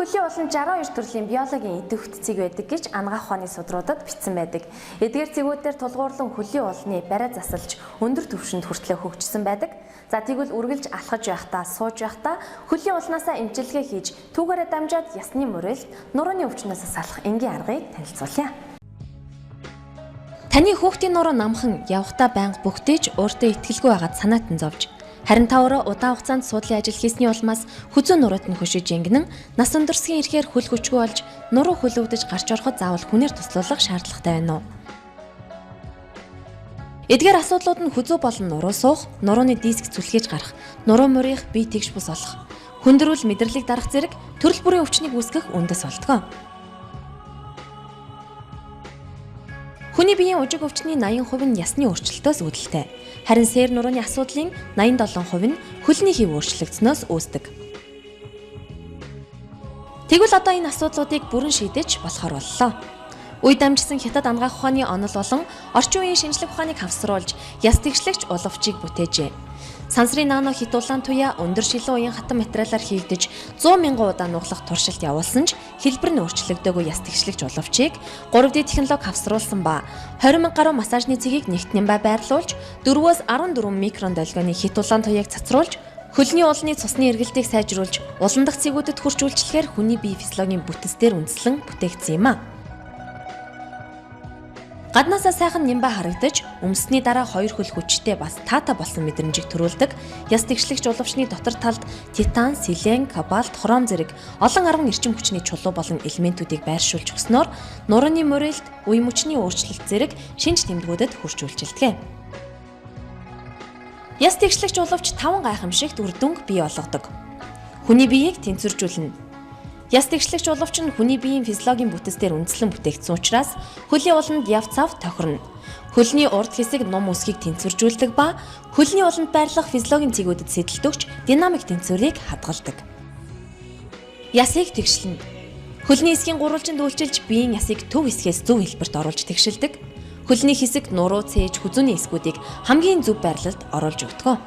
хөлийн улам 62 төрлийн биологийн идэв хүчцэг байдаг гэж анагаах ухааны судруудад бичсэн байдаг. Эдгээр цэгүүдээр тулгуурлан хөлийн уулны бариа засалж өндөр түвшинд хүртлэх хөгжсөн байдаг. За тэгвэл үргэлж алхаж байхдаа, сууж байхдаа хөлийн уулнаасаа эмчилгээ хийж түүгээрээ дамжаад ясны мөрөлд нурууны өвчнөөс салах энгийн аргыг танилцуулъя. Таны хүүхдийн нуруу намхан явхдаа байнга бүгдээж өөртөө итгэлгүй байгаад санаат нь зовж харин та өөрөө удаан хугацаанд суудлын ажил хийсний улмаас хүзүү нурууд нь хөшиж ингэнэн нас өндөрсгийн ирэхээр хөл хүчгүй болж нуруу хөлөвдөж гарч ороход заавал хүнээр туслуулах шаардлагатай байна уу? Эдгээр асуудлууд нь хүзүү болон нуруу суух, нурууны диск зүлхээж гарах, нуруу мөрийнх бие тэгш бус болох, хүндрүүл мэдрэлийг дарах зэрэг төрөл бүрийн өвчнийг үүсгэх үндэс болтгоо. Хүний биеийн ужиг өвчний 80% нь ясны өөрчлөлтөөс үүдэлтэй. Харин сээр нурууны асуудлын 87% нь хөлний хэв өөрчлөгдснөөс үүсдэг. Тэгвэл одоо энэ асуудлуудыг бүрэн шийдэж болохоор боллоо. Үе дамжсан хятад анагаах ухааны онол болон орчин үеийн шинжлэх ухааныг хавсруулж яс тэгшлэгч уловчийг бүтээжээ. Сансрын нано хит улаан туяа өндөр шилэн уян хатан материалаар хийгдэж 100 мянган удаа нуглах туршилт явуулсан ч хэлбэр нь өөрчлөгдөөгүй яс тэгшлэгч уловчийг 3D технологи хавсруулсан ба 20 мянга гаруй массажны цэгийг нэгт нямбай байрлуулж 4-өөс 14 микрон долгионы хит улаан туяаг цацруулж хөлний уулны цусны эргэлтийг сайжруулж улан дахь цэгүүдэд хүрч үйлчлэхээр хүний бие физиологийн бүтэцээр үндэслэн бүтээгдсэн юм а. Гаднаасаа сайхан нямбай харагдаж, өмссөний дараа хоёр хөл хүчтэй бас таатай болсон мэдрэмжийг төрүүлдэг. Яс тэгшлэгч уловчны дотор талд титан, селен, кобальт, хром зэрэг олон арван эрчим хүчний чулуу болон элементүүдийг байршуулж өгснөөр нурууны мөрөлд, үе мөчний өөрчлөлт зэрэг шинж тэмдгүүдэд хүрч үйлчилдэг. Яс тэгшлэгч уловч 5 гайхамшигт үр дүнг бий болгодог. Хүний биеийг тэнцвэржүүлнэ. Яс тэгшлэгч уловч нь хүний биеийн физиологийн бүтэцээр үндэслэн бүтээгдсэн учраас хөлийн ууланд яв цав тохирно. Хөлний урд хэсэг ном үсгийг тэнцвэржүүлдэг ба хөлний ууланд байрлах физиологийн цэгүүдэд сэтэлтөгч динамик тэнцвэрийг хадгалдаг. Ясыг тэгшлэнэ. Хөлний эсгийн гурвалжинд үйлчилж биеийн ясыг төв хэсгээс зөв хэлбэрт оруулж тэгшилдэг. Хөлний хэсэг нуруу, цээж, хүзүүний эсгүүдийг хамгийн зөв байрлалд оруулж өгдөг.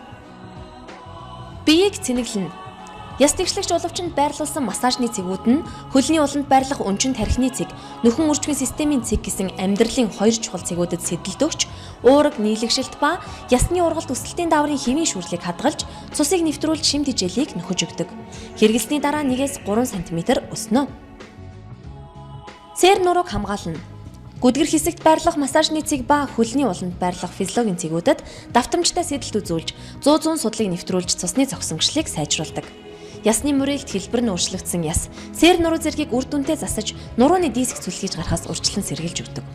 Биеийг цэнэглэнэ. Яс тэгшлэгч уловчинд байрлуулсан массажны цэгүүд нь хөлний ууланд байрлах өнчин тархины цэг, нөхөн үржихуйн системийн цэг гэсэн амьдралын хоёр чухал цэгүүдэд сэтэлтөгч, уураг, нийлэгшилт ба ясны ургалт өсөлтийн дааврын хэвийн шүүрлийг хадгалж, цусыг нэвтрүүлж шим тижээлийг нөхөж өгдөг. Хэрэглэсний дараа 1-3 см өснө. Сээр нурууг хамгаална. Гүдгэр хэсэгт байрлах массажны цэг ба хөлний ууланд байрлах физиологийн цэгүүдэд давтамжтай сэдэлт үзүүлж, 100 судлыг нэвтрүүлж цусны зогсонгошлыг сайжруулдаг. Ясны мөрөлд хэлбэр нь өөрчлөгдсөн яс сээр нуруу зэргийг үр дүнтэй засаж нурууны диск зүлхийж гарахаас урьдчилан сэргийлж өгдөг.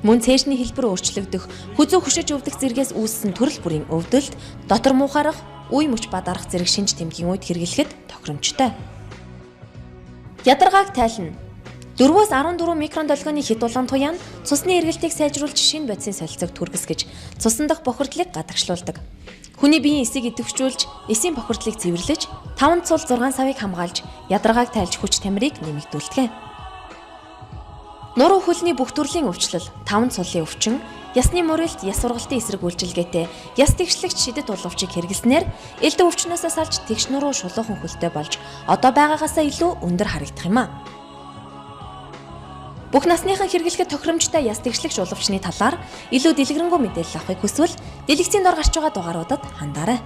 Мөн цээжний хэлбэр өөрчлөгдөх, хүзүү хөшөж өвдөх зэргээс үүссэн төрөл бүрийн өвдөлт, дотор муухайрах, үе мөч бадарах зэрэг шинж тэмдгийн үед хэрэглэхэд тохиромжтой. Ядаргааг тайлна. 4-өөс 14 микрон долгионы хит улаан туяа нь цусны эргэлтийг сайжруулж шинэ бодисын солилцоог түргэсгэж цусан дахь бохирдлыг гадагшлуулдаг. Хүний биеийн эсийг идэвхжүүлж, эсийн бохирдлыг цэвэрлэж, 5 цул 6 савыг хамгаалж, ядаргааг тайлж хүч тамирыг нэмэгдүүлдэг. Нуруу хөлний бүх төрлийн өвчлөл, 5 цулын өвчин, ясны мөрөлд яс ургалтын эсрэг үйлчилгээтэй яс тэгшлэгч шидэт уловчийг хэрэглэснээр элдв өвчнөөсөө салж тэгш нуруу шулуухан хөлтэй болж, одоо байгаагаасаа илүү өндөр харагдах юм а. Бүх насныхан хэрэглэхэд тохиромжтой яс тэгшлэгч уловчны талаар илүү дэлгэрэнгүй мэдээлэл авахыг хүсвэл дэлгэцийн дор гарч байгаа дугааруудад хандаарай.